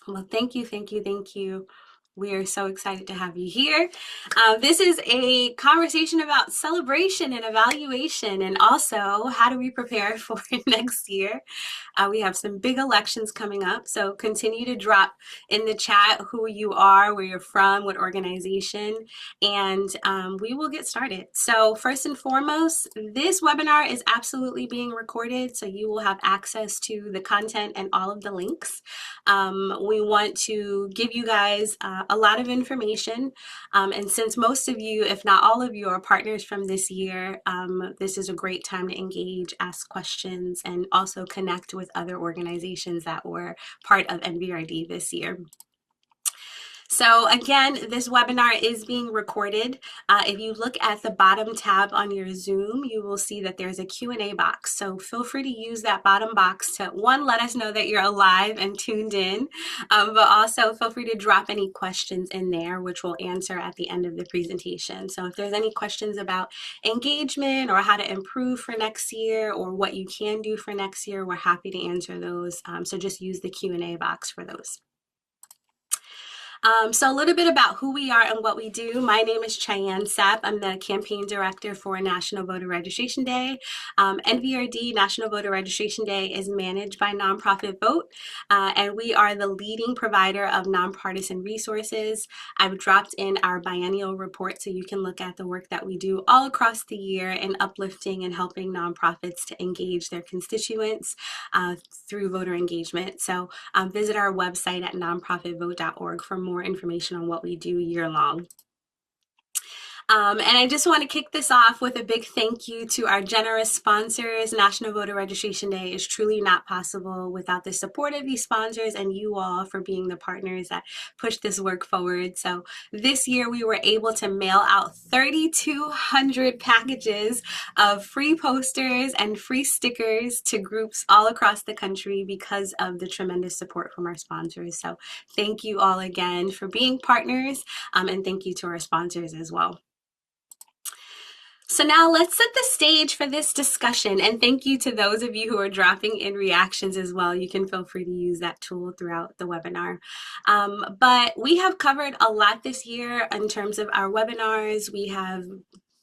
Well, thank you, thank you, thank you. We are so excited to have you here. This is a conversation about celebration and evaluation, and also how do we prepare for next year. We have some big elections coming up, so continue to drop in the chat who you are, where you're from, what organization, and we will get started. So first and foremost, this webinar is absolutely being recorded, so you will have access to the content and all of the links. We want to give you guys a lot of information, and since most of you, if not all of you, are partners from this year, this is a great time to engage, ask questions, and also connect with other organizations that were part of NVRD this year. So again, this webinar is being recorded. If you look at the bottom tab on your Zoom, you will see that there's a Q&A box. So feel free to use that bottom box to, one, let us know that you're alive and tuned in, but also feel free to drop any questions in there, which we'll answer at the end of the presentation. So if there's any questions about engagement or how to improve for next year or what you can do for next year, we're happy to answer those. So just use the Q&A box for those. So a little bit about who we are and what we do. My name is Cheyenne Sapp. I'm the campaign director for National Voter Registration Day. NVRD, National Voter Registration Day, is managed by Nonprofit Vote, and we are the leading provider of nonpartisan resources. I've dropped in our biennial report so you can look at the work that we do all across the year in uplifting and helping nonprofits to engage their constituents through voter engagement. So visit our website at nonprofitvote.org for more information on what we do year long. And I just want to kick this off with a big thank you to our generous sponsors. National Voter Registration Day is truly not possible without the support of these sponsors and you all for being the partners that push this work forward. So this year we were able to mail out 3,200 packages of free posters and free stickers to groups all across the country because of the tremendous support from our sponsors. So thank you all again for being partners, and thank you to our sponsors as well. So now let's set the stage for this discussion, and thank you to those of you who are dropping in reactions as well. You can feel free to use that tool throughout the webinar. But we have covered a lot this year in terms of our webinars. We have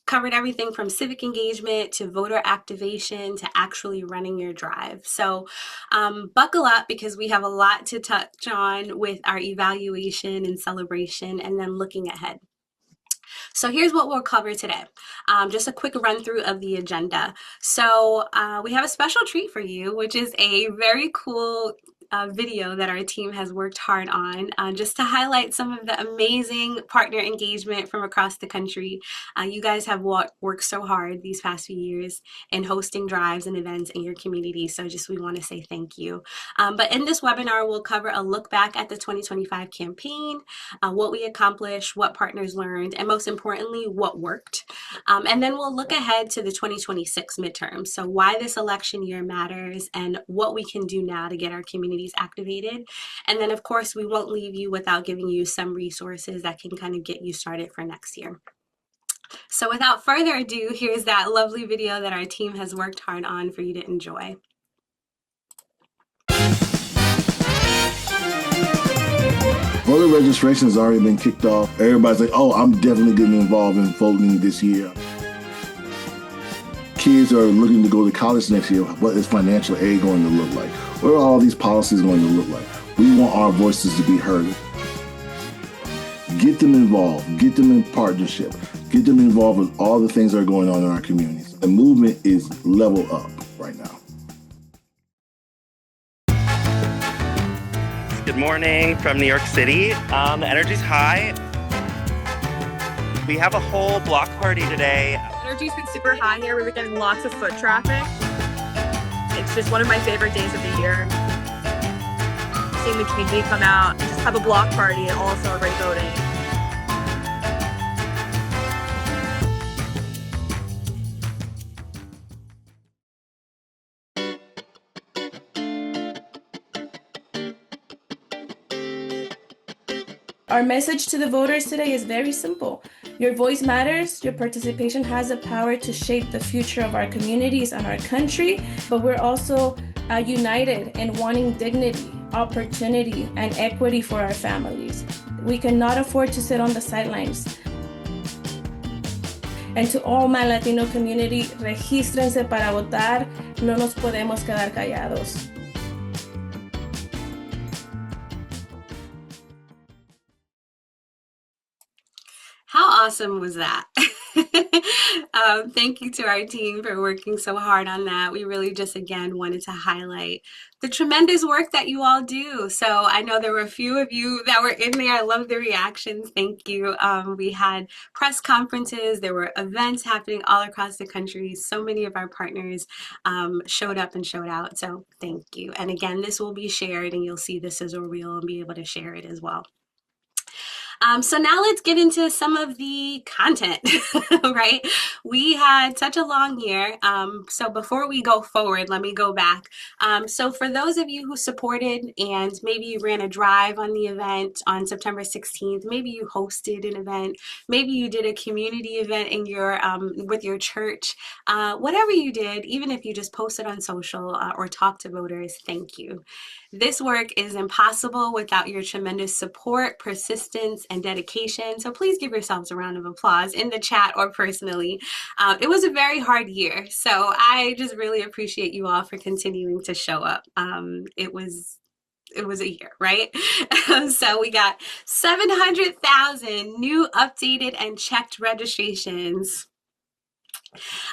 covered everything from civic engagement to voter activation to actually running your drive. So buckle up because we have a lot to touch on with our evaluation and celebration and then looking ahead. So here's what we'll cover today. Just a quick run through of the agenda. So we have a special treat for you, which is a very cool video that our team has worked hard on just to highlight some of the amazing partner engagement from across the country. You guys have worked so hard these past few years in hosting drives and events in your community. So just we want to say thank you. But in this webinar, we'll cover a look back at the 2025 campaign, what we accomplished, what partners learned, and most importantly, what worked. And then we'll look ahead to the 2026 midterms. So why this election year matters and what we can do now to get our communities activated. And then of course, we won't leave you without giving you some resources that can kind of get you started for next year. So without further ado, here's that lovely video that our team has worked hard on for you to enjoy. Voter registration has already been kicked off. Everybody's like, oh, I'm definitely getting involved in voting this year. Kids are looking to go to college next year. What is financial aid going to look like? What are all these policies going to look like? We want our voices to be heard. Get them involved. Get them in partnership. Get them involved with all the things that are going on in our communities. The movement is level up right now. Good morning from New York City. The energy's high. We have a whole block party today. Energy's been super high here. We've been getting lots of foot traffic. It's just one of my favorite days of the year. Seeing the community come out and just have a block party and all celebrate voting. Our message to the voters today is very simple. Your voice matters, your participation has the power to shape the future of our communities and our country, but we're also united in wanting dignity. opportunity, and equity for our families. We cannot afford to sit on the sidelines. And to all my Latino community, regístrense para votar. No nos podemos quedar callados. How awesome was that? Thank you to our team for working so hard on that. We really just, again, wanted to highlight the tremendous work that you all do. So I know there were a few of you that were in there. I love the reactions. Thank you. We had press conferences. There were events happening all across the country. So many of our partners showed up and showed out. So thank you. And again, this will be shared, and you'll see this as a reel and be able to share it as well. So now let's get into some of the content, right? We had such a long year. So before we go forward, let me go back. So for those of you who supported and maybe you ran a drive on the event on September 16th, maybe you hosted an event, maybe you did a community event in your with your church, whatever you did, even if you just posted on social or talked to voters, thank you. This work is impossible without your tremendous support, persistence, and dedication. So please give yourselves a round of applause in the chat or personally. It was a very hard year. So I just really appreciate you all for continuing to show up. It was a year, right? So we got 700,000 new updated and checked registrations.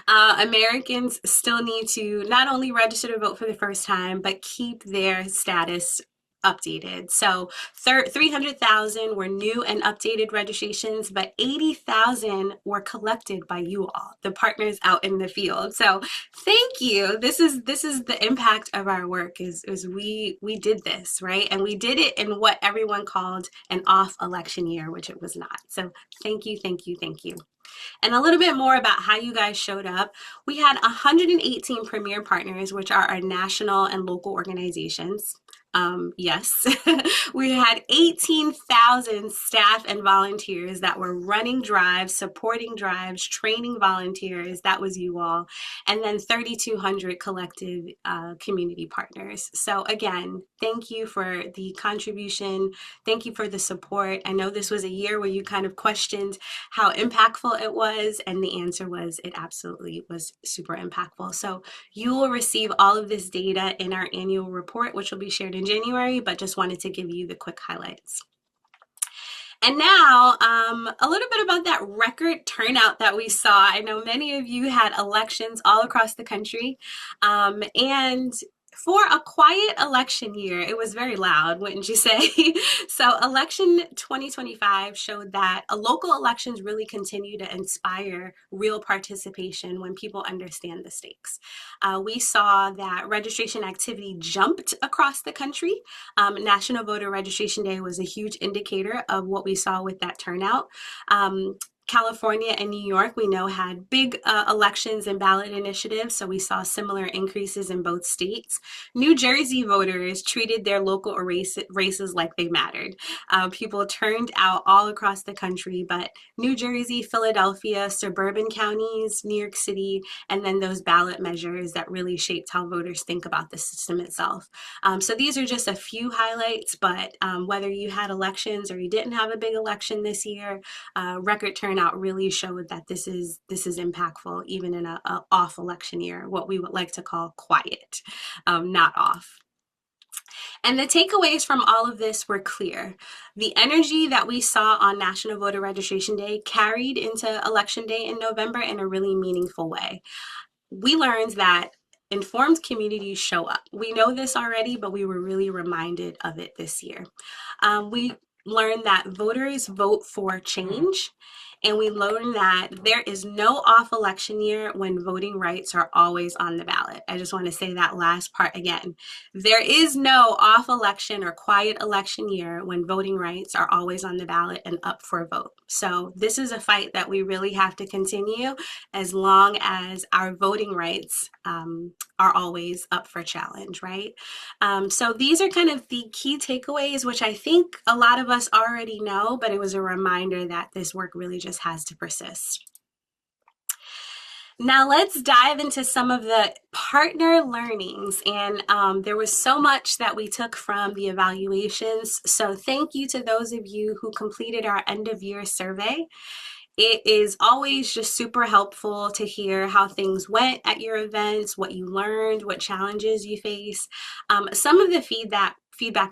Americans still need to not only register to vote for the first time, but keep their status updated. So 300,000 were new and updated registrations, but 80,000 were collected by you all, the partners out in the field. So thank you. This is the impact of our work is we did this, right? And we did it in what everyone called an off election year, which it was not. So thank you, thank you, thank you. And a little bit more about how you guys showed up. We had 118 premier partners, which are our national and local organizations. Yes, we had 18,000 staff and volunteers that were running drives, supporting drives, training volunteers. That was you all. And then 3,200 collective community partners. So again, thank you for the contribution. Thank you for the support. I know this was a year where you kind of questioned how impactful it was, and the answer was it absolutely was super impactful. So you will receive all of this data in our annual report, which will be shared in January, but just wanted to give you the quick highlights. And now a little bit about that record turnout that we saw. I know many of you had elections all across the country, and for a quiet election year, it was very loud, wouldn't you say? So election 2025 showed that local elections really continue to inspire real participation when people understand the stakes. We saw that registration activity jumped across the country. National Voter Registration Day was a huge indicator of what we saw with that turnout. California and New York, we know, had big elections and ballot initiatives, so we saw similar increases in both states. New Jersey voters treated their local races like they mattered. People turned out all across the country, but New Jersey, Philadelphia, suburban counties, New York City, and then those ballot measures that really shaped how voters think about the system itself. So these are just a few highlights, but whether you had elections or you didn't have a big election this year, record turnout really showed that this is impactful even in a off election year, what we would like to call quiet, not off. And the takeaways from all of this were clear. The energy that we saw on National Voter Registration Day carried into Election Day in November in a really meaningful way. We learned that informed communities show up. We know this already, but we were really reminded of it this year. We learned that voters vote for change. And we learned that there is no off election year when voting rights are always on the ballot. I just want to say that last part again. There is no off election or quiet election year when voting rights are always on the ballot and up for a vote. So this is a fight that we really have to continue as long as our voting rights are always up for challenge, right? So these are kind of the key takeaways, which I think a lot of us already know, but it was a reminder that this work really just has to persist. Now let's dive into some of the partner learnings. And there was so much that we took from the evaluations. So thank you to those of you who completed our end of year survey. It is always just super helpful to hear how things went at your events, what you learned, what challenges you face. Some of the feedback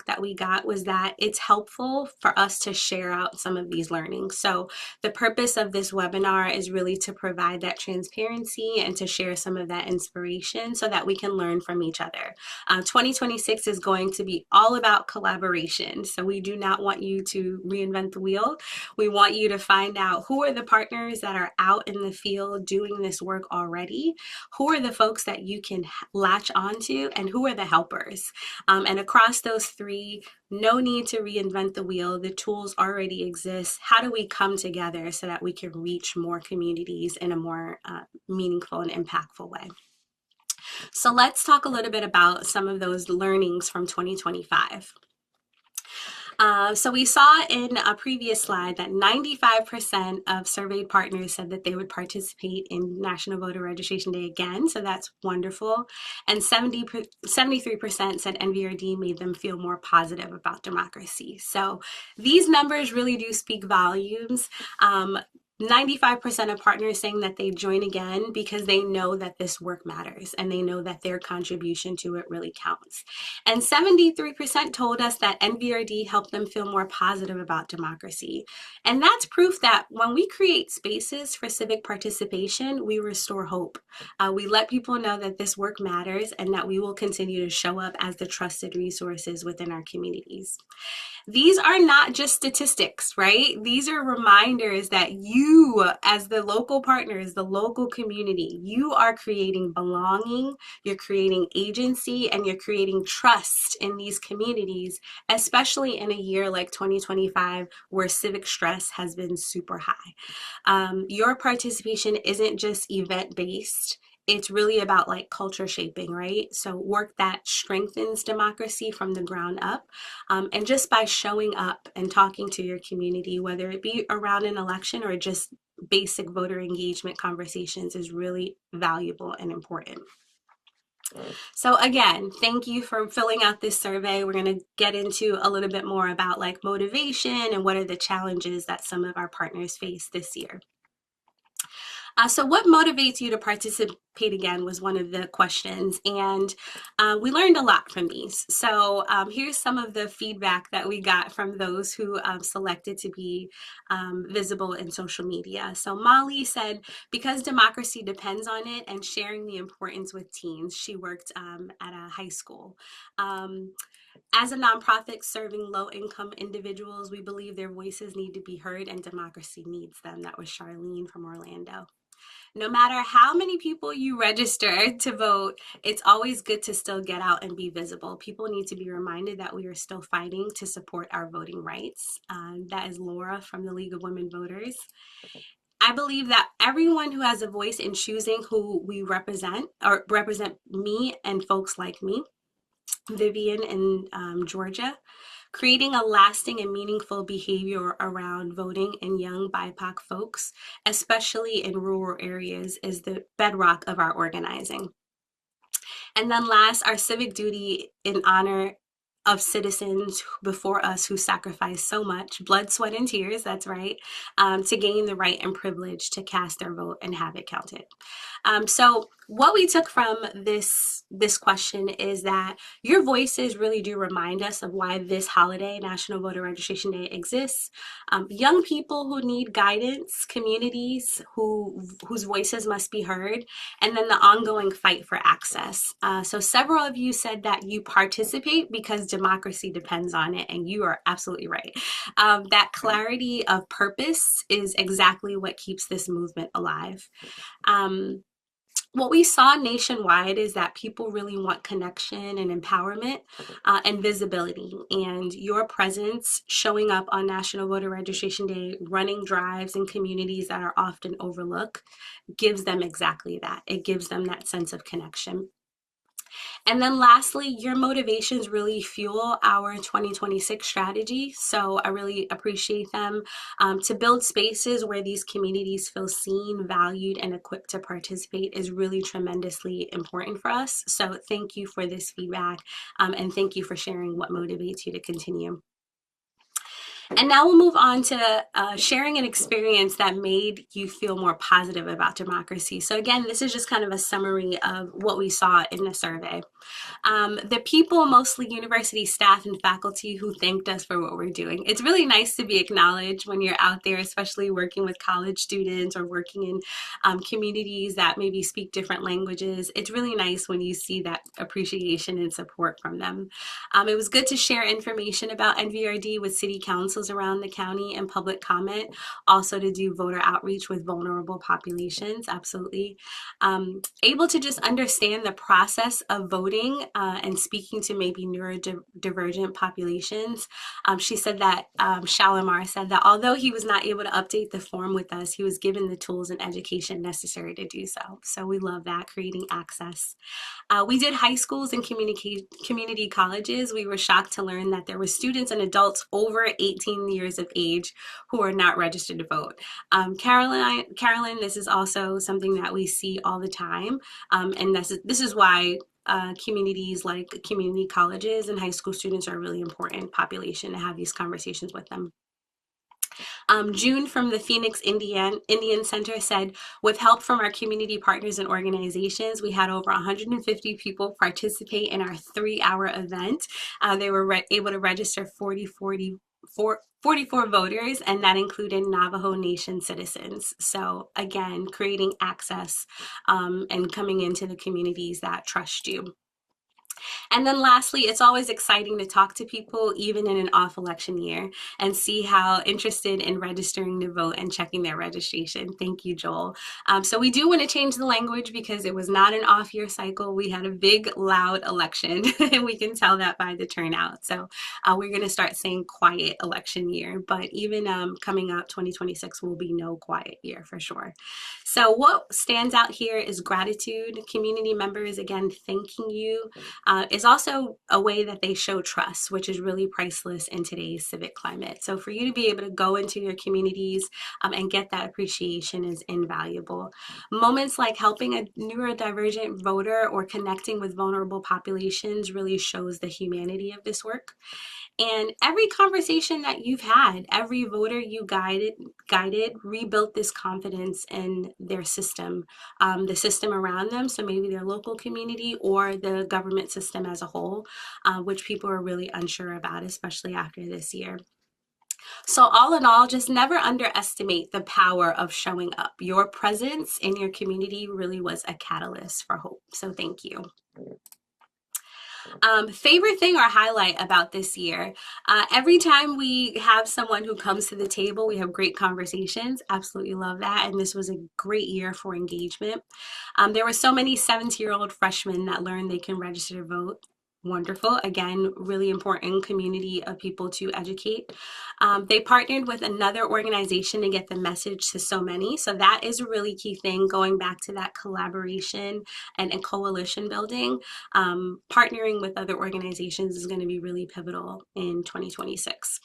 that we got was that it's helpful for us to share out some of these learnings. So the purpose of this webinar is really to provide that transparency and to share some of that inspiration so that we can learn from each other. 2026 is going to be all about collaboration. So we do not want you to reinvent the wheel. We want you to find out who are the partners that are out in the field doing this work already, who are the folks that you can latch onto, and who are the helpers. And across those three, no need to reinvent the wheel. The tools already exist. How do we come together so that we can reach more communities in a more meaningful and impactful way? So let's talk a little bit about some of those learnings from 2025. So we saw in a previous slide that 95% of surveyed partners said that they would participate in National Voter Registration Day again, so that's wonderful. And 73% said NVRD made them feel more positive about democracy. So these numbers really do speak volumes. 95% of partners saying that they join again because they know that this work matters and they know that their contribution to it really counts. And 73% told us that NVRD helped them feel more positive about democracy. And that's proof that when we create spaces for civic participation, we restore hope. We let people know that this work matters and that we will continue to show up as the trusted resources within our communities. These are not just statistics, right? These are reminders that you, as the local partners, the local community, you are creating belonging, you're creating agency, and you're creating trust in these communities, especially in a year like 2025 where civic stress has been super high. Your participation isn't just event-based. It's really about like culture shaping, right? So work that strengthens democracy from the ground up. And just by showing up and talking to your community, whether it be around an election or just basic voter engagement conversations, is really valuable and important. So again, thank you for filling out this survey. We're going to get into a little bit more about like motivation and what are the challenges that some of our partners face this year. So what motivates you to participate again was one of the questions, and we learned a lot from these. So here's some of the feedback that we got from those who selected to be visible in social media. So Molly said, because democracy depends on it and sharing the importance with teens. She worked at a high school. As a nonprofit serving low-income individuals, we believe their voices need to be heard and democracy needs them. That was Charlene from Orlando. No matter how many people you register to vote, it's always good to still get out and be visible. People need to be reminded that we are still fighting to support our voting rights. That is Laura from the League of Women Voters. I believe that everyone who has a voice in choosing who we represent, or represent me and folks like me, Vivian in Georgia, creating a lasting and meaningful behavior around voting in young BIPOC folks, especially in rural areas, is the bedrock of our organizing. And then last, our civic duty in honor of citizens before us who sacrificed so much blood, sweat, and tears, that's right, to gain the right and privilege to cast their vote and have it counted. So what we took from this question is that your voices really do remind us of why this holiday, National Voter Registration Day, exists. Young people who need guidance, communities whose voices must be heard, and then the ongoing fight for access. So several of you said that you participate because democracy depends on it, and you are absolutely right. That clarity of purpose is exactly what keeps this movement alive. What we saw nationwide is that people really want connection and empowerment and visibility. And your presence showing up on National Voter Registration Day, running drives in communities that are often overlooked, gives them exactly that. It gives them that sense of connection. And then lastly, your motivations really fuel our 2026 strategy. So I really appreciate them. To build spaces where these communities feel seen, valued, and equipped to participate is really tremendously important for us. So thank you for this feedback, and thank you for sharing what motivates you to continue. And now we'll move on to sharing an experience that made you feel more positive about democracy. So again, this is just kind of a summary of what we saw in the survey. The people, mostly university staff and faculty, who thanked us for what we're doing. It's really nice to be acknowledged when you're out there, especially working with college students or working in communities that maybe speak different languages. It's really nice when you see that appreciation and support from them. It was good to share information about NVRD with city councils around the county and public comment, also to do voter outreach with vulnerable populations, absolutely. Able to just understand the process of voting and speaking to maybe neurodivergent populations. She said that, Shalimar said that although he was not able to update the form with us, he was given the tools and education necessary to do so. So we love that, creating access. We did high schools and community colleges. We were shocked to learn that there were students and adults over 18 years of age who are not registered to vote. Carolyn, this is also something that we see all the time, and this is why communities like community colleges and high school students are a really important population to have these conversations with them. June from the Phoenix Indian Center said, with help from our community partners and organizations, we had over 150 people participate in our 3-hour event. They were able to register 44 voters, and that included Navajo Nation citizens. So again, creating access and coming into the communities that trust you. And then lastly, it's always exciting to talk to people, even in an off election year, and see how interested in registering to vote and checking their registration. Thank you, Joel. So we do want to change the language because it was not an off year cycle. We had a big, loud election, and we can tell that by the turnout. So we're going to start saying quiet election year, but even coming up, 2026 will be no quiet year for sure. So what stands out here is gratitude. Community members, again, thanking you. Is also a way that they show trust, which is really priceless in today's civic climate. So for you to be able to go into your communities and get that appreciation is invaluable. Moments like helping a neurodivergent voter or connecting with vulnerable populations really shows the humanity of this work. And every conversation that you've had, every voter you guided, rebuilt this confidence in their system, the system around them. So maybe their local community or the government system as a whole, which people are really unsure about, especially after this year. So all in all, just never underestimate the power of showing up. Your presence in your community really was a catalyst for hope. So thank you. Favorite thing or highlight about this year, every time we have someone who comes to the table, we have great conversations. Absolutely love that. And this was a great year for engagement. There were so many 17-year-old freshmen that learned they can register to vote. Wonderful. Again, really important community of people to educate. They partnered with another organization to get the message to so many. So that is a really key thing, going back to that collaboration and coalition building. Partnering with other organizations is going to be really pivotal in 2026.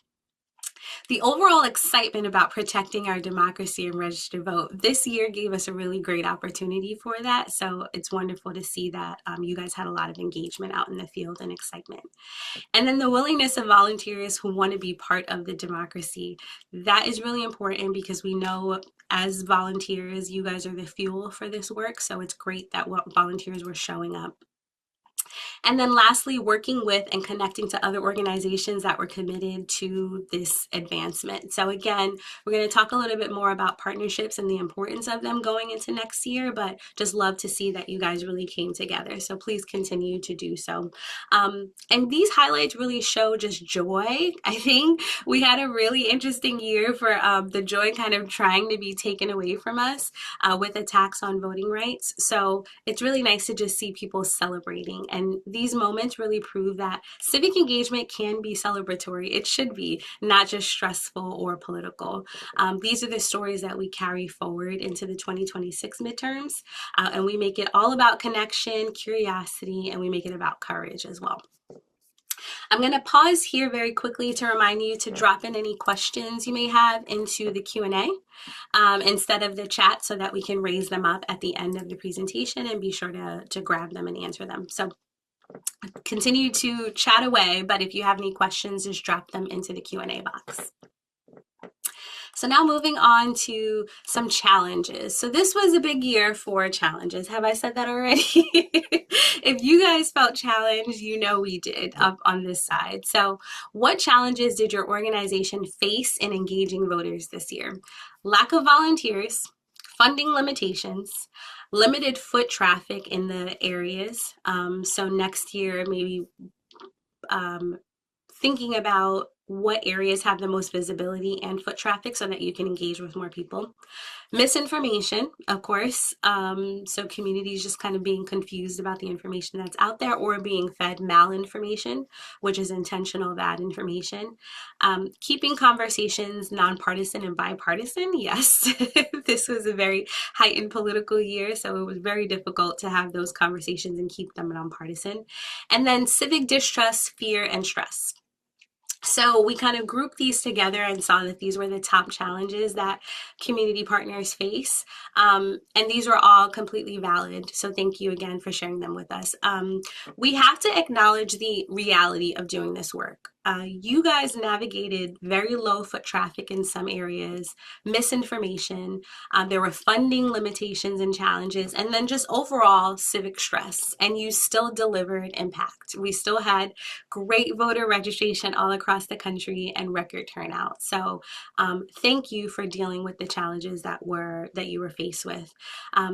The overall excitement about protecting our democracy and register to vote this year gave us a really great opportunity for that. So it's wonderful to see that you guys had a lot of engagement out in the field and excitement. And then the willingness of volunteers who want to be part of the democracy. That is really important because we know as volunteers, you guys are the fuel for this work. So it's great that volunteers were showing up. And then lastly, working with and connecting to other organizations that were committed to this advancement. So again, we're going to talk a little bit more about partnerships and the importance of them going into next year, but just love to see that you guys really came together. So please continue to do so. And these highlights really show just joy. I think we had a really interesting year for the joy kind of trying to be taken away from us with attacks on voting rights. So it's really nice to just see people celebrating. And these moments really prove that civic engagement can be celebratory. It should be, not just stressful or political. These are the stories that we carry forward into the 2026 midterms, and we make it all about connection, curiosity, and we make it about courage as well. I'm going to pause here very quickly to remind you to drop in any questions you may have into the Q&A instead of the chat, so that we can raise them up at the end of the presentation and be sure to grab them and answer them. So continue to chat away, but if you have any questions, just drop them into the Q&A box. So now moving on to some challenges. So this was a big year for challenges. Have I said that already? If you guys felt challenged, you know we did up on this side. So what challenges did your organization face in engaging voters this year? Lack of volunteers, funding limitations, limited foot traffic in the areas. So next year, maybe thinking about what areas have the most visibility and foot traffic so that you can engage with more people. Misinformation, of course. So communities just kind of being confused about the information that's out there, or being fed malinformation, which is intentional bad information. Keeping conversations nonpartisan and bipartisan. Yes, this was a very heightened political year, so it was very difficult to have those conversations and keep them nonpartisan. And then civic distrust, fear, and stress. So we kind of grouped these together and saw that these were the top challenges that community partners face. And these were all completely valid. So thank you again for sharing them with us. We have to acknowledge the reality of doing this work. You guys navigated very low foot traffic in some areas, misinformation, there were funding limitations and challenges, and then just overall civic stress, and you still delivered impact. We still had great voter registration all across the country and record turnout. So thank you for dealing with the challenges that you were faced with.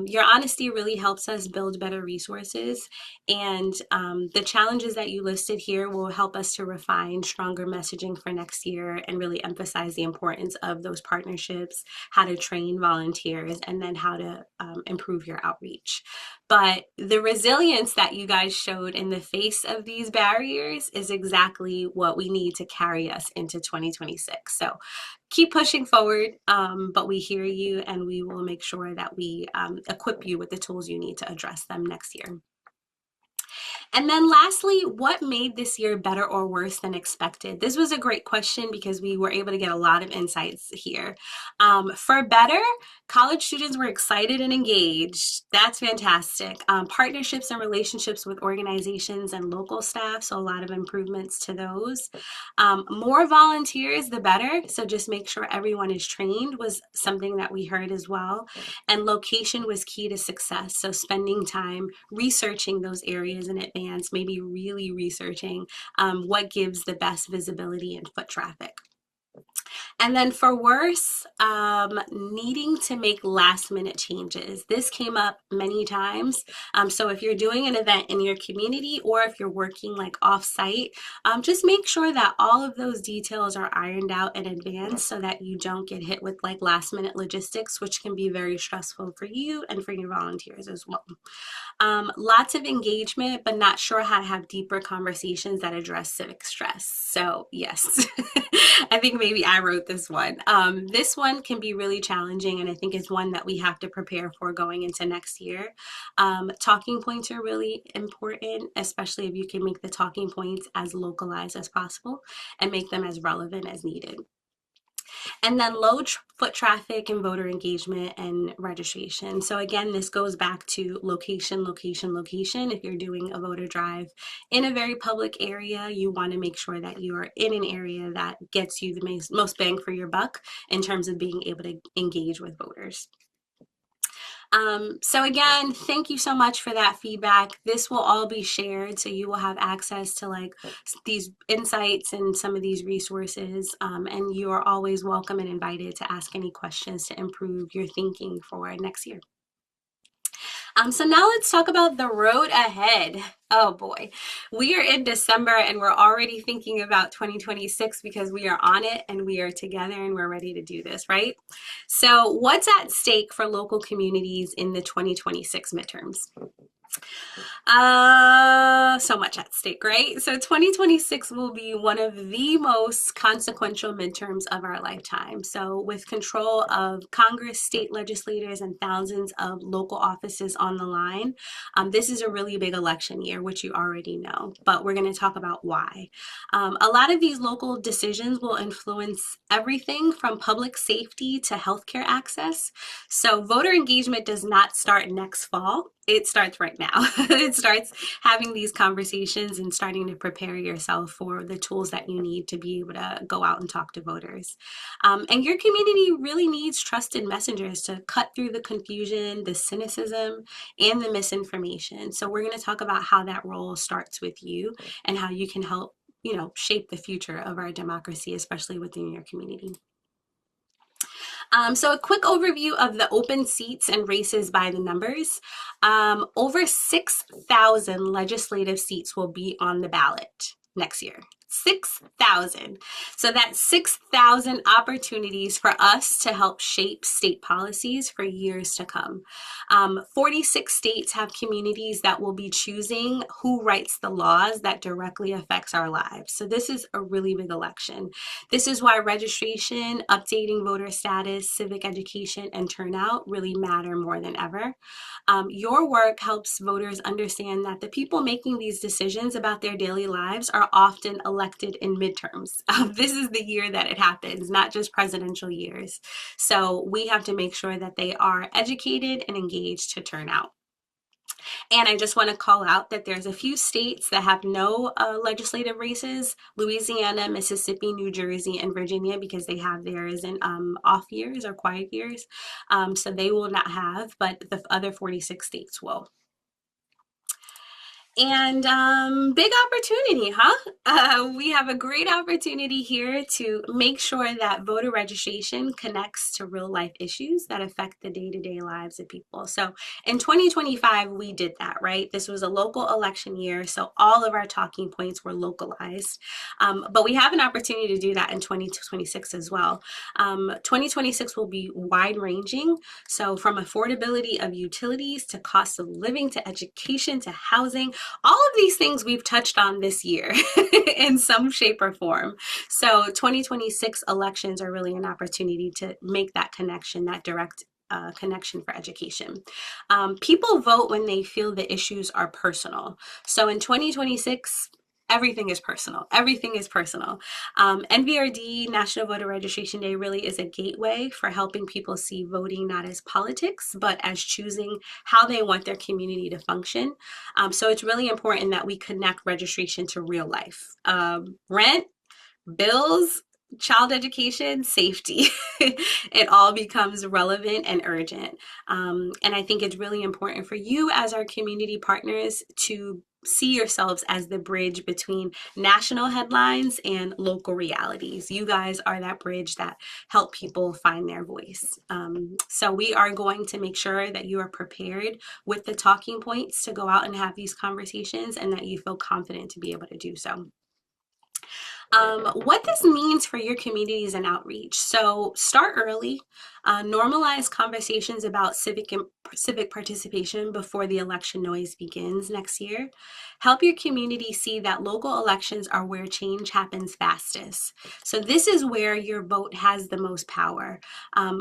Your honesty really helps us build better resources, and the challenges that you listed here will help us to refine stronger messaging for next year and really emphasize the importance of those partnerships, how to train volunteers, and then how to improve your outreach. But the resilience that you guys showed in the face of these barriers is exactly what we need to carry us into 2026. So keep pushing forward, but we hear you, and we will make sure that we equip you with the tools you need to address them next year. And then lastly, what made this year better or worse than expected? This was a great question because we were able to get a lot of insights here. For better, college students were excited and engaged. That's fantastic. Partnerships and relationships with organizations and local staff, so a lot of improvements to those. More volunteers, the better. So just make sure everyone is trained was something that we heard as well. And location was key to success. So spending time researching those areas in advance, maybe really researching what gives the best visibility and foot traffic. And then for worse, needing to make last minute changes. This came up many times. So if you're doing an event in your community, or if you're working like off-site, just make sure that all of those details are ironed out in advance so that you don't get hit with like last minute logistics, which can be very stressful for you and for your volunteers as well. Lots of engagement, but not sure how to have deeper conversations that address civic stress. So yes, I think maybe I wrote this one. This one can be really challenging, and I think is one that we have to prepare for going into next year. Talking points are really important, especially if you can make the talking points as localized as possible and make them as relevant as needed. And then low foot traffic and voter engagement and registration. So again, this goes back to location, location, location. If you're doing a voter drive in a very public area, you want to make sure that you are in an area that gets you the most bang for your buck in terms of being able to engage with voters. So again, thank you so much for that feedback. This will all be shared, so you will have access to like these insights and some of these resources, and you are always welcome and invited to ask any questions to improve your thinking for next year. So now let's talk about the road ahead. Oh boy, we are in December and we're already thinking about 2026 because we are on it and we are together and we're ready to do this, right? So what's at stake for local communities in the 2026 midterms? So much at stake, right? So 2026 will be one of the most consequential midterms of our lifetime. So with control of Congress, state legislators, and thousands of local offices on the line, this is a really big election year, which you already know, but we're going to talk about why. A lot of these local decisions will influence everything from public safety to healthcare access. So voter engagement does not start next fall. It starts right now. It starts having these conversations and starting to prepare yourself for the tools that you need to be able to go out and talk to voters. And your community really needs trusted messengers to cut through the confusion, the cynicism, and the misinformation. So we're going to talk about how that role starts with you and how you can help, shape the future of our democracy, especially within your community. So a quick overview of the open seats and races by the numbers. Over 6,000 legislative seats will be on the ballot next year. 6,000. So that's 6,000 opportunities for us to help shape state policies for years to come. 46 states have communities that will be choosing who writes the laws that directly affects our lives. So this is a really big election. This is why registration, updating voter status, civic education, and turnout really matter more than ever. Your work helps voters understand that the people making these decisions about their daily lives are often elected in midterms. This is the year that it happens, not just presidential years. So we have to make sure that they are educated and engaged to turn out. And I just want to call out that there's a few states that have no legislative races: Louisiana, Mississippi, New Jersey, and Virginia, because they have theirs in off years or quiet years. So they will not have, but the other 46 states will. And big opportunity, huh? We have a great opportunity here to make sure that voter registration connects to real life issues that affect the day-to-day lives of people. So in 2025, we did that, right? This was a local election year, so all of our talking points were localized. But we have an opportunity to do that in 2026 as well. 2026 will be wide-ranging, so from affordability of utilities to cost of living to education to housing. All of these things we've touched on this year in some shape or form. So 2026 elections are really an opportunity to make that connection, that direct connection for education. People vote when they feel the issues are personal. So in 2026, everything is personal. Everything is personal. NVRD, National Voter Registration Day, really is a gateway for helping people see voting not as politics, but as choosing how they want their community to function. So it's really important that we connect registration to real life. Rent, bills, child education, safety. It all becomes relevant and urgent. And I think it's really important for you as our community partners to see yourselves as the bridge between national headlines and local realities. You guys are that bridge that help people find their voice. So we are going to make sure that you are prepared with the talking points to go out and have these conversations, and that you feel confident to be able to do so. What this means for your communities and outreach. So start early, normalize conversations about civic participation before the election noise begins next year. Help your community see that local elections are where change happens fastest. So this is where your vote has the most power.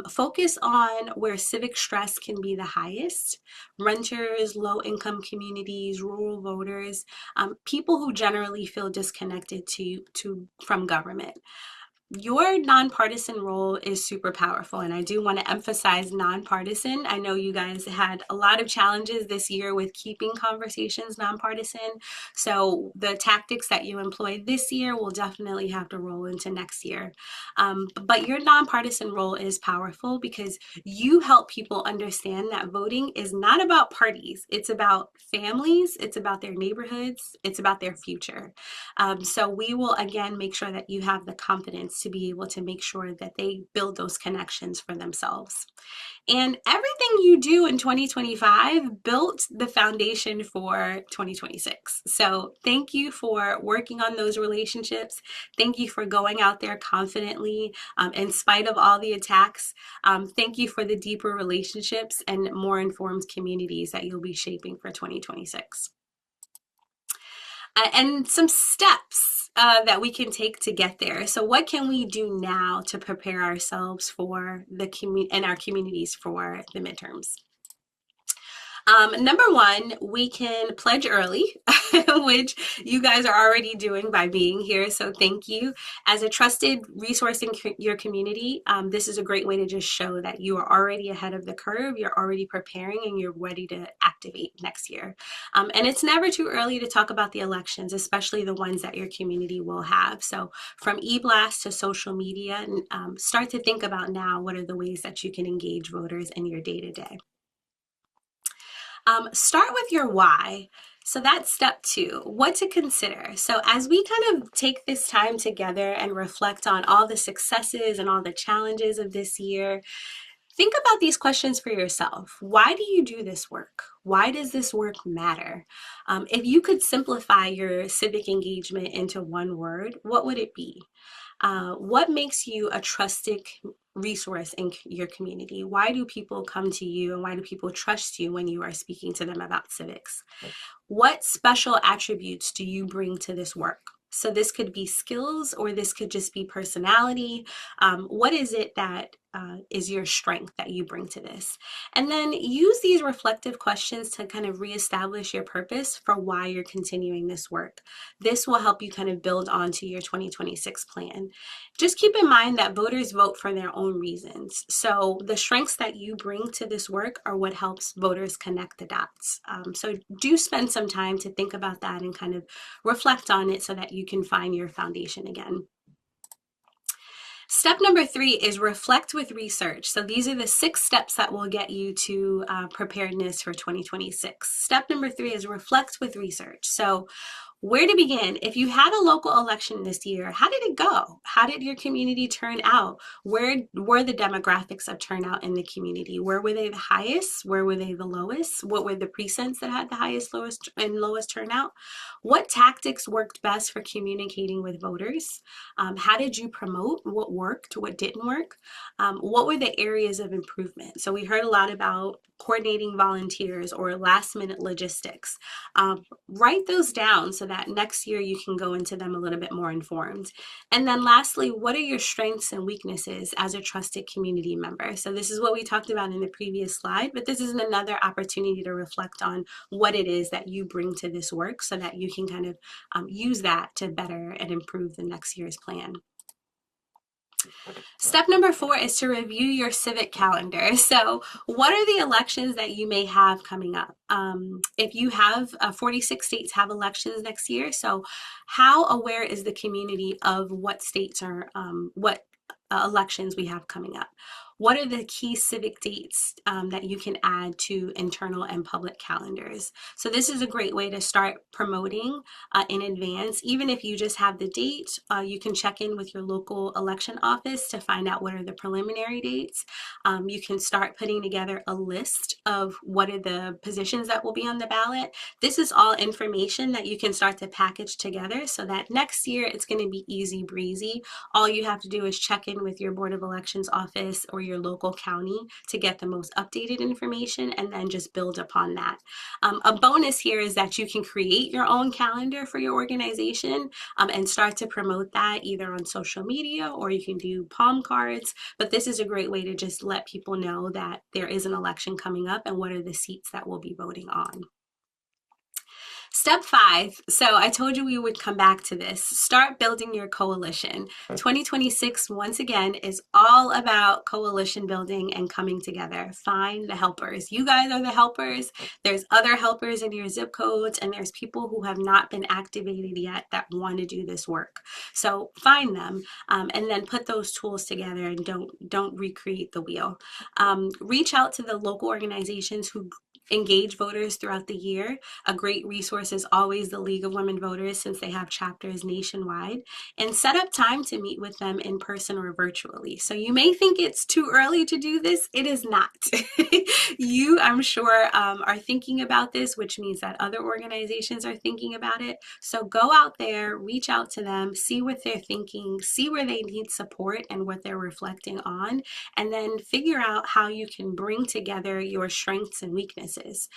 Focus on where civic stress can be the highest: renters, low-income communities, rural voters, people who generally feel disconnected from government. Your nonpartisan role is super powerful, and I do want to emphasize nonpartisan. I know you guys had a lot of challenges this year with keeping conversations nonpartisan, so the tactics that you employed this year will definitely have to roll into next year. But your nonpartisan role is powerful because you help people understand that voting is not about parties. It's about families, it's about their neighborhoods, it's about their future. So we will again make sure that you have the confidence to be able to make sure that they build those connections for themselves. And everything you do in 2025 built the foundation for 2026. So thank you for working on those relationships. Thank you for going out there confidently in spite of all the attacks. Thank you for the deeper relationships and more informed communities that you'll be shaping for 2026. and some steps that we can take to get there. So what can we do now to prepare ourselves for the and our communities for the midterms? Number one, we can pledge early, which you guys are already doing by being here. So thank you. As a trusted resource in your community, this is a great way to just show that you are already ahead of the curve, you're already preparing, and you're ready to activate next year. And it's never too early to talk about the elections, especially the ones that your community will have. So from e-blast to social media, start to think about now what are the ways that you can engage voters in your day-to-day. Start with your why. So that's step two, what to consider. So as we kind of take this time together and reflect on all the successes and all the challenges of this year, think about these questions for yourself. Why do you do this work? Why does this work matter? If you could simplify your civic engagement into one word, what would it be? What makes you a trusted resource in your community? Why do people come to you, and why do people trust you when you are speaking to them about civics? What special attributes do you bring to this work? So this could be skills, or this could just be personality. What is it that is your strength that you bring to this? And then use these reflective questions to kind of reestablish your purpose for why you're continuing this work. This will help you kind of build onto your 2026 plan. Just keep in mind that voters vote for their own reasons. So the strengths that you bring to this work are what helps voters connect the dots. So do spend some time to think about that and kind of reflect on it so that you can find your foundation again. Step number 3 is reflect with research. So these are the 6 steps that will get you to preparedness for 2026. Step number 3 is reflect with research. So where to begin? If you had a local election this year, how did it go? How did your community turn out? Where were the demographics of turnout in the community? Where were they the highest? Where were they the lowest? What were the precincts that had the highest, lowest, and lowest turnout? What tactics worked best for communicating with voters? How did you promote? What worked? What didn't work? What were the areas of improvement? So we heard a lot about coordinating volunteers or last minute logistics. Write those down so that next year you can go into them a little bit more informed. And then lastly, what are your strengths and weaknesses as a trusted community member? So this is what we talked about in the previous slide, but this is another opportunity to reflect on what it is that you bring to this work so that you can kind of use that to better and improve the next year's plan. Step number 4 is to review your civic calendar. So what are the elections that you may have coming up? If you have 46 states have elections next year, so how aware is the community of what states are, what elections we have coming up? What are the key civic dates that you can add to internal and public calendars? So this is a great way to start promoting in advance. Even if you just have the date, you can check in with your local election office to find out what are the preliminary dates. You can start putting together a list of what are the positions that will be on the ballot. This is all information that you can start to package together so that next year it's going to be easy breezy. All you have to do is check in with your Board of Elections office or your local county to get the most updated information and then just build upon that. A bonus here is that you can create your own calendar for your organization and start to promote that either on social media or you can do palm cards. But this is a great way to just let people know that there is an election coming up and what are the seats that we'll be voting on. Step 5, so I told you we would come back to this. Start building your coalition. 2026, once again, is all about coalition building and coming together. Find the helpers. You guys are the helpers. There's other helpers in your zip codes, and there's people who have not been activated yet that want to do this work. So find them and then put those tools together and don't recreate the wheel. Reach out to the local organizations who engage voters throughout the year. A great resource is always the League of Women Voters since they have chapters nationwide, and set up time to meet with them in person or virtually. So you may think it's too early to do this. It is not. You, I'm sure, are thinking about this, which means that other organizations are thinking about it. So go out there, reach out to them, see what they're thinking, see where they need support and what they're reflecting on, and then figure out how you can bring together your strengths and weaknesses practices.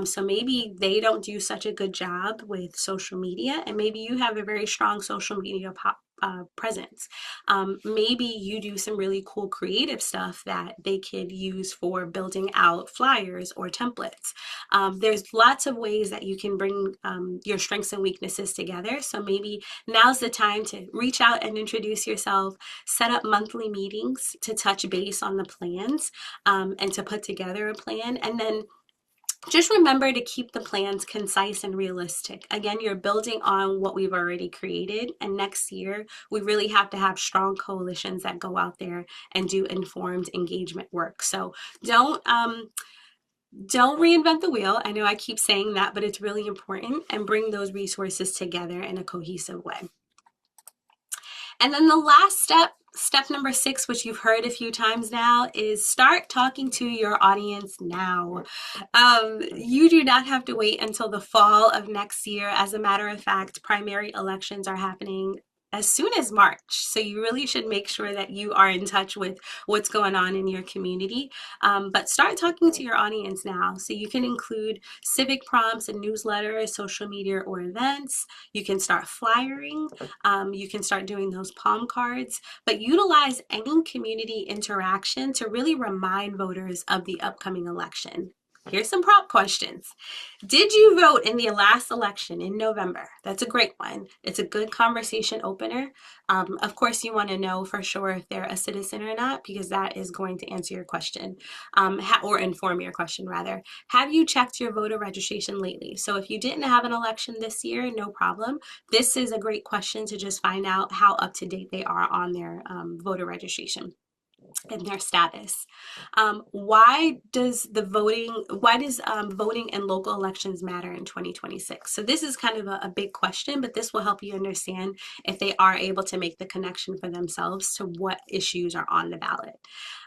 So maybe they don't do such a good job with social media, and maybe you have a very strong social media presence. Maybe you do some really cool creative stuff that they could use for building out flyers or templates. There's lots of ways that you can bring your strengths and weaknesses together. So maybe now's the time to reach out and introduce yourself, set up monthly meetings to touch base on the plans, and to put together a plan. And then just remember to keep the plans concise and realistic. Again, you're building on what we've already created, and next year we really have to have strong coalitions that go out there and do informed engagement work. So don't reinvent the wheel. I know I keep saying that, but it's really important, and bring those resources together in a cohesive way. And then the last step number 6, which you've heard a few times now, is start talking to your audience now. You do not have to wait until the fall of next year. As a matter of fact, primary elections are happening as soon as March. So you really should make sure that you are in touch with what's going on in your community. But start talking to your audience now. So you can include civic prompts and newsletters, social media or events. You can start flyering. You can start doing those palm cards, but utilize any community interaction to really remind voters of the upcoming election. Here's some prompt questions. Did you vote in the last election in November? That's a great one. It's a good conversation opener. Of course, you want to know for sure if they're a citizen or not, because that is going to answer your question, or inform your question rather. Have you checked your voter registration lately? So if you didn't have an election this year, no problem. This is a great question to just find out how up to date they are on their voter registration and their status. Why does voting in local elections matter in 2026? So this is kind of a big question, but this will help you understand if they are able to make the connection for themselves to what issues are on the ballot.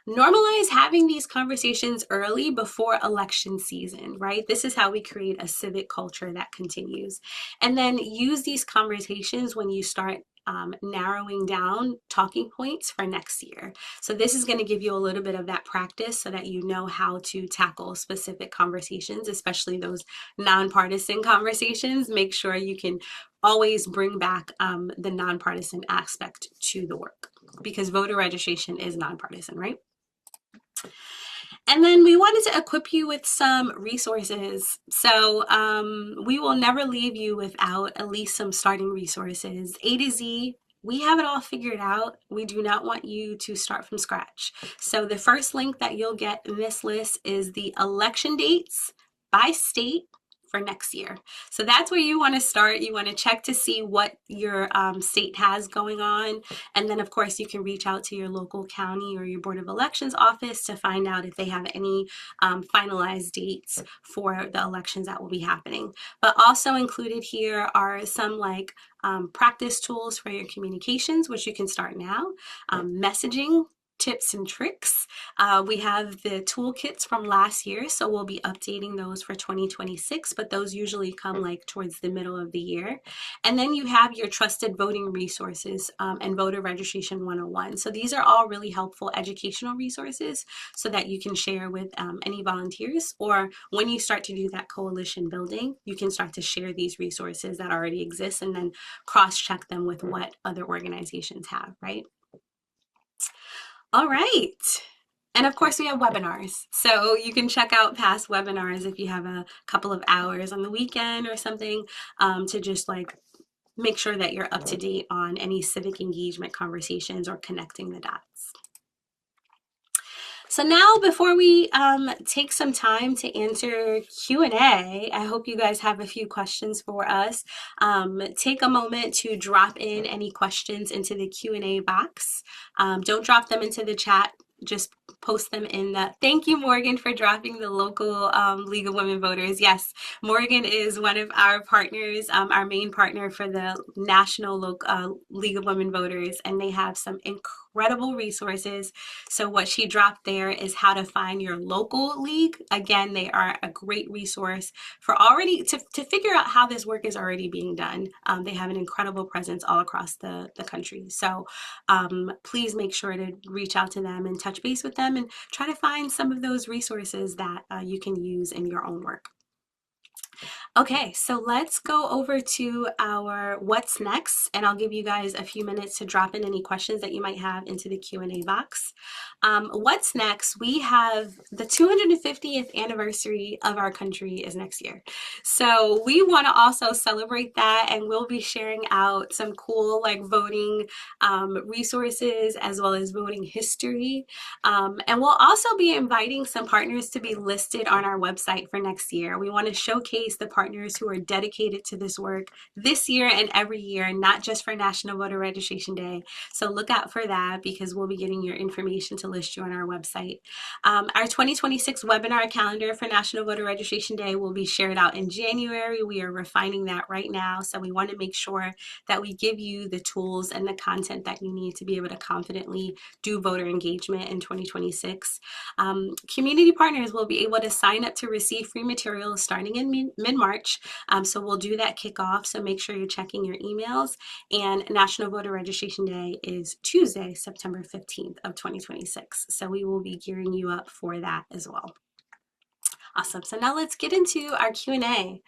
Normalize having these conversations early before election season, right? This is how we create a civic culture that continues. And then use these conversations when you start narrowing down talking points for next year. So this is going to give you a little bit of that practice so that you know how to tackle specific conversations, especially those nonpartisan conversations. Make sure you can always bring back the nonpartisan aspect to the work, because voter registration is nonpartisan, right? And then we wanted to equip you with some resources. So we will never leave you without at least some starting resources. A to Z, we have it all figured out. We do not want you to start from scratch. So the first link that you'll get in this list is the election dates by state for next year. So that's where you want to start. You want to check to see what your state has going on. And then of course you can reach out to your local county or your Board of Elections office to find out if they have any finalized dates for the elections that will be happening. But also included here are some practice tools for your communications, which you can start now. Messaging tips and tricks. We have the toolkits from last year, so we'll be updating those for 2026, but those usually come towards the middle of the year. And then you have your trusted voting resources and voter registration 101. So these are all really helpful educational resources so that you can share with any volunteers, or when you start to do that coalition building, you can start to share these resources that already exist and then cross-check them with what other organizations have, right? All right. And of course we have webinars. So you can check out past webinars if you have a couple of hours on the weekend or something to just make sure that you're up to date on any civic engagement conversations or connecting the dots. So now, before we take some time to answer Q&A, I hope you guys have a few questions for us. Take a moment to drop in any questions into the Q&A box. Don't drop them into the chat. Just post them in the. Thank you, Morgan, for dropping the local League of Women Voters. Yes, Morgan is one of our partners, our main partner for the National League of Women Voters, and they have some incredible resources. So what she dropped there is how to find your local league. Again, they are a great resource for already to figure out how this work is already being done. They have an incredible presence all across the country. So please make sure to reach out to them and touch base with them them and try to find some of those resources that you can use in your own work. Okay, so let's go over to our what's next, and I'll give you guys a few minutes to drop in any questions that you might have into the Q&A box. What's next? We have the 250th anniversary of our country is next year. So we want to also celebrate that, and we'll be sharing out some cool like voting resources as well as voting history. And we'll also be inviting some partners to be listed on our website for next year. We want to showcase the partners who are dedicated to this work this year and every year, not just for National Voter Registration Day. So look out for that because we'll be getting your information to list you on our website. Our 2026 webinar calendar for National Voter Registration Day will be shared out in January. We are refining that right now. So we want to make sure that we give you the tools and the content that you need to be able to confidently do voter engagement in 2026. Community partners will be able to sign up to receive free materials starting in mid-March. So we'll do that kickoff. So make sure you're checking your emails. And National Voter Registration Day is Tuesday, September 15th of 2026. So we will be gearing you up for that as well. Awesome. So now let's get into our Q&A.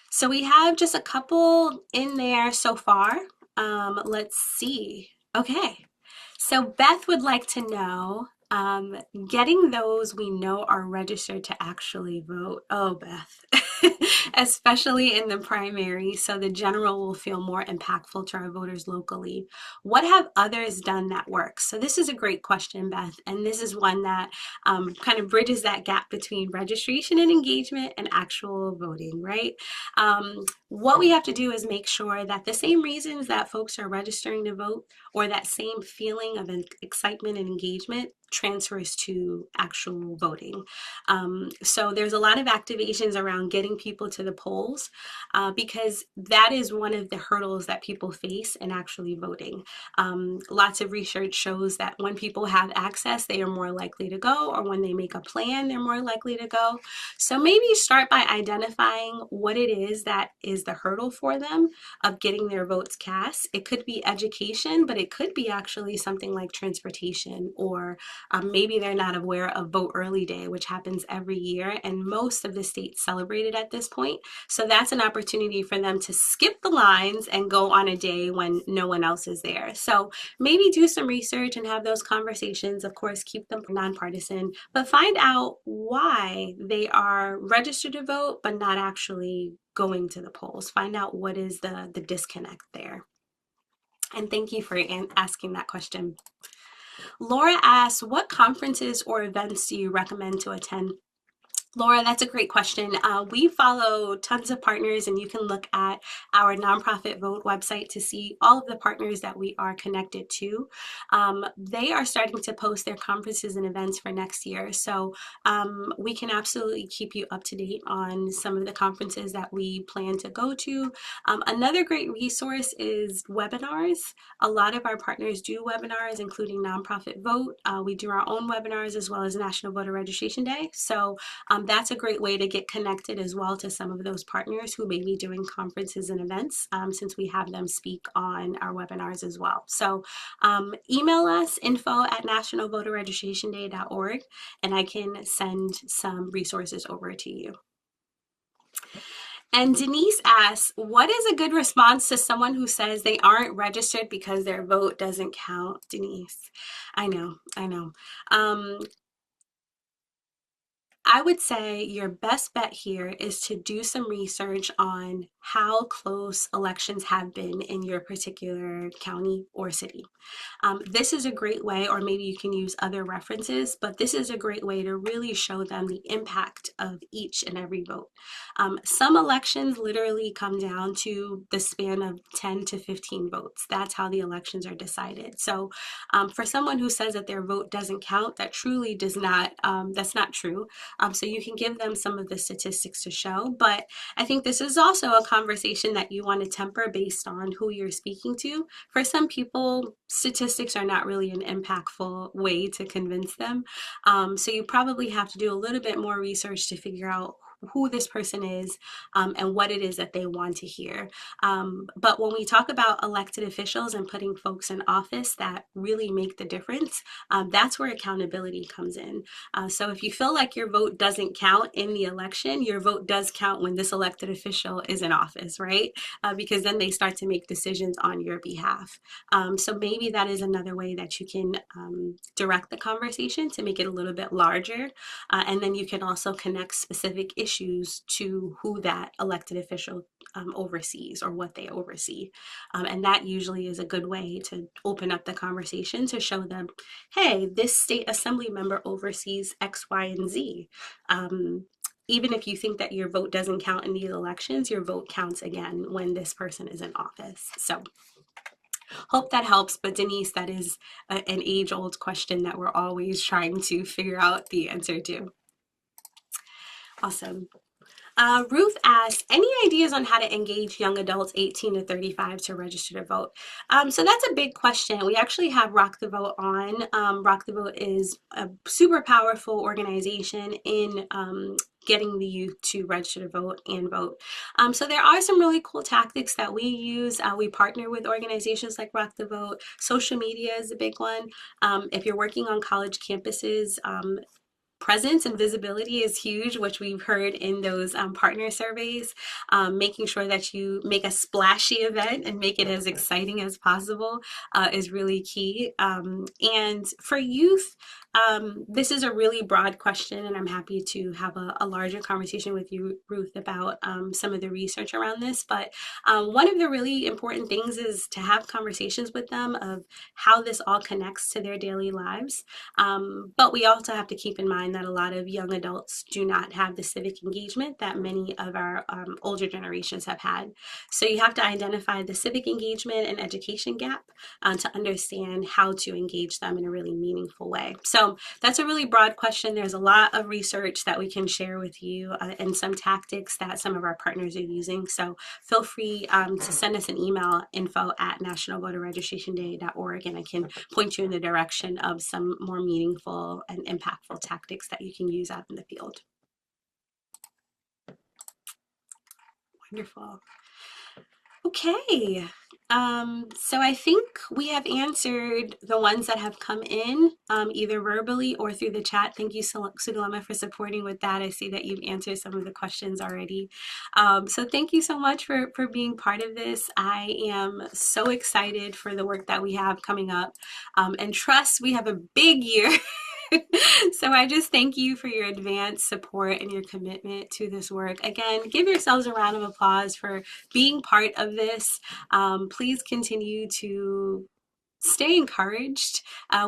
So we have just a couple in there so far. Let's see. Okay. So Beth would like to know, getting those we know are registered to actually vote. Oh, Beth, especially in the primary, so the general will feel more impactful to our voters locally. What have others done that works? So this is a great question, Beth, and this is one that kind of bridges that gap between registration and engagement and actual voting, right? What we have to do is make sure that the same reasons that folks are registering to vote or that same feeling of excitement and engagement transfers to actual voting. So there's a lot of activations around getting people to the polls because that is one of the hurdles that people face in actually voting. Lots of research shows that when people have access, they are more likely to go, or when they make a plan, they're more likely to go. So maybe start by identifying what it is that is the hurdle for them of getting their votes cast. It could be education, but it could be actually something like transportation, or maybe they're not aware of Vote Early Day, which happens every year, and most of the states celebrate it at this point. So that's an opportunity for them to skip the lines and go on a day when no one else is there. So maybe do some research and have those conversations. Of course, keep them nonpartisan, but find out why they are registered to vote, but not actually going to the polls. Find out what is the disconnect there. And thank you for asking that question. Laura asks, what conferences or events do you recommend to attend? Laura, that's a great question. We follow tons of partners, and you can look at our Nonprofit Vote website to see all of the partners that we are connected to. They are starting to post their conferences and events for next year. So we can absolutely keep you up to date on some of the conferences that we plan to go to. Another great resource is webinars. A lot of our partners do webinars, including Nonprofit Vote. We do our own webinars as well as National Voter Registration Day. So that's a great way to get connected as well to some of those partners who may be doing conferences and events, since we have them speak on our webinars as well. So email us info@nationalvoterregistrationday.org, and I can send some resources over to you. And Denise asks, what is a good response to someone who says they aren't registered because their vote doesn't count? Denise, I know. I would say your best bet here is to do some research on how close elections have been in your particular county or city. This is a great way, or maybe you can use other references, but this is a great way to really show them the impact of each and every vote. Some elections literally come down to the span of 10 to 15 votes. That's how the elections are decided. So for someone who says that their vote doesn't count, that truly does not, that's not true. So you can give them some of the statistics to show, but I think this is also a conversation that you want to temper based on who you're speaking to. For some people, statistics are not really an impactful way to convince them. So you probably have to do a little bit more research to figure out who this person is and what it is that they want to hear. But when we talk about elected officials and putting folks in office that really make the difference, that's where accountability comes in. So if you feel like your vote doesn't count in the election, your vote does count when this elected official is in office, right? Because then they start to make decisions on your behalf. So maybe that is another way that you can direct the conversation to make it a little bit larger. And then you can also connect specific issues to who that elected official oversees or what they oversee. And that usually is a good way to open up the conversation to show them, hey, this state assembly member oversees X, Y, and Z. Even if you think that your vote doesn't count in these elections, your vote counts again when this person is in office. So hope that helps. But Denise, that is an age-old question that we're always trying to figure out the answer to. Awesome. Ruth asks, any ideas on how to engage young adults 18 to 35 to register to vote? So that's a big question. We actually have Rock the Vote on. Rock the Vote is a super powerful organization in getting the youth to register to vote and vote. So there are some really cool tactics that we use. We partner with organizations like Rock the Vote. Social media is a big one. If you're working on college campuses, presence and visibility is huge, which we've heard in those partner surveys. Making sure that you make a splashy event and make it as exciting as possible is really key. And for youth, this is a really broad question, and I'm happy to have a larger conversation with you, Ruth, about some of the research around this. But one of the really important things is to have conversations with them of how this all connects to their daily lives. But we also have to keep in mind that a lot of young adults do not have the civic engagement that many of our older generations have had. So you have to identify the civic engagement and education gap to understand how to engage them in a really meaningful way. So that's a really broad question. There's a lot of research that we can share with you and some tactics that some of our partners are using. So feel free to send us an email, info@nationalvoterregistrationday.org, and I can point you in the direction of some more meaningful and impactful tactics that you can use out in the field. Wonderful. Okay, so I think we have answered the ones that have come in, either verbally or through the chat. Thank you, Sugalama, for supporting with that. I see that you've answered some of the questions already. So thank you so much for being part of this. I am so excited for the work that we have coming up. And trust, we have a big year. So I just thank you for your advanced support and your commitment to this work. Again, give yourselves a round of applause for being part of this. Please continue to stay encouraged.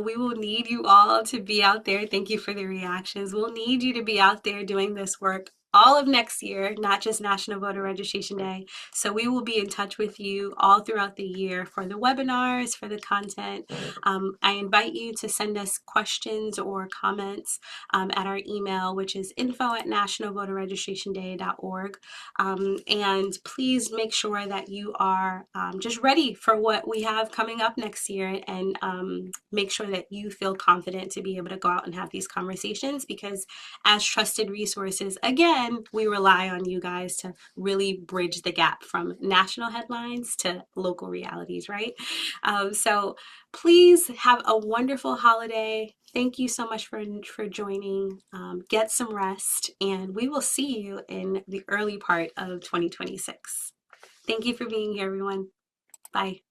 We will need you all to be out there. Thank you for the reactions. We'll need you to be out there doing this work all of next year, not just National Voter Registration Day. So we will be in touch with you all throughout the year for the webinars, for the content. I invite you to send us questions or comments at our email, which is info@nationalvoterregistrationday.org. And please make sure that you are just ready for what we have coming up next year, and make sure that you feel confident to be able to go out and have these conversations, because as trusted resources, again, we rely on you guys to really bridge the gap from national headlines to local realities, right? So please have a wonderful holiday. Thank you so much for joining. Get some rest, and we will see you in the early part of 2026. Thank you for being here, everyone. Bye.